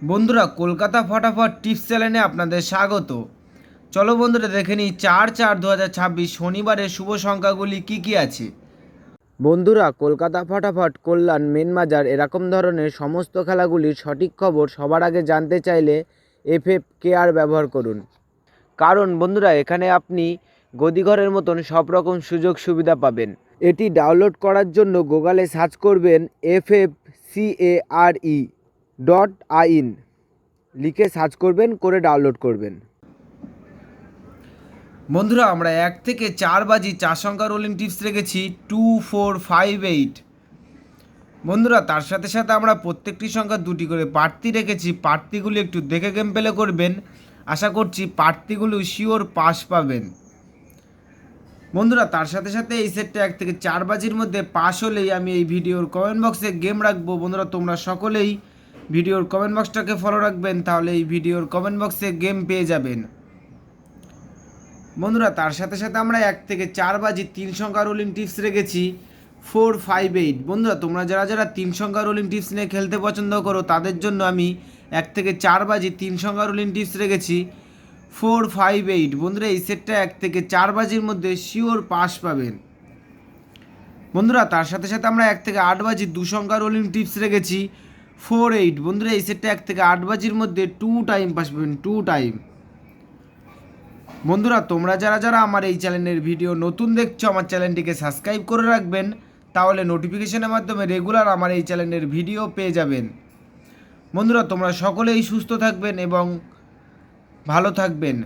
বন্ধুরা, কলকাতা ফটাফট টিপস চ্যানেলে আপনাদের স্বাগত। চলো বন্ধুরা, দেখে নিই 4/4/2026 শনিবারের শুভ সংখ্যাগুলি কি কি আছে। বন্ধুরা, কলকাতা ফটাফট, কল্যাণ, মেনবাজার এরকম ধরনের সমস্ত খেলাগুলির সঠিক খবর সবার আগে জানতে চাইলে FFKR ব্যবহার করুন। কারণ বন্ধুরা, এখানে আপনি গদিঘরের মতন সব রকম সুযোগ সুবিধা পাবেন। এটি ডাউনলোড করার জন্য গুগলে সার্চ করবেন FFCARE.in, লিখে সার্চ করবেন, করে ডাউনলোড করবেন। বন্ধুরা, আমরা 1 থেকে 4 বাজি 4 সংখ্যা রোলিং টিপস রেখেছি 2458। বন্ধুরা, তার সাথে সাথে আমরা প্রত্যেকটি সংখ্যা দুটি করে প্রার্থী রেখেছি। প্রার্থীগুলি একটু দেখে গেম প্লে করবেন, আশা করছি প্রার্থীগুলো শিওর পাস পাবেন। বন্ধুরা, তার সাথে সাথে এই সেটটা 1 থেকে 4 বাজির মধ্যে পাস হলেই আমি এই ভিডিওর কমেন্ট বক্সে গেম রাখবো। বন্ধুরা, তোমরা সকলেই ভিডিওর কমেন্ট বক্সটাকে ফলো রাখবেন, তাহলে এই ভিডিওর কমেন্ট বক্সে গেম পেয়ে যাবেন। বন্ধুরা, তার সাথে সাথে আমরা 1 থেকে 4 বাজি 3 সংখ্যা রোলিং টিপস রেখেছি 458। বন্ধুরা, তোমরা যারা যারা 3 সংখ্যা রোলিং টিপস নিয়ে খেলতে পছন্দ করো তাদের জন্য আমি 1 থেকে 4 বাজি 3 সংখ্যা রোলিং টিপস রেখেছি 458। বন্ধুরা, এই সেটটা 1 থেকে 4 বাজির মধ্যে শিওর পাস পাবেন। বন্ধুরা, তার সাথে সাথে আমরা 1 থেকে 8 বাজি 2 সংখ্যা রোলিং টিপস রেখেছি 48। বন্ধুরা, এই সেটটা 1 থেকে 8 বাজির মধ্যে 2 টাইম পাস পাবেন, 2 টাইম। বন্ধুরা, তোমরা যারা যারা আমার এই চ্যানেলের ভিডিও নতুন দেখছো, আমার চ্যানেলটিকে সাবস্ক্রাইব করে রাখবেন, তাহলে নোটিফিকেশনের মাধ্যমে রেগুলার আমার এই চ্যানেলের ভিডিও পেয়ে যাবেন। বন্ধুরা, তোমরা সকলেই সুস্থ থাকবেন এবং ভালো থাকবেন।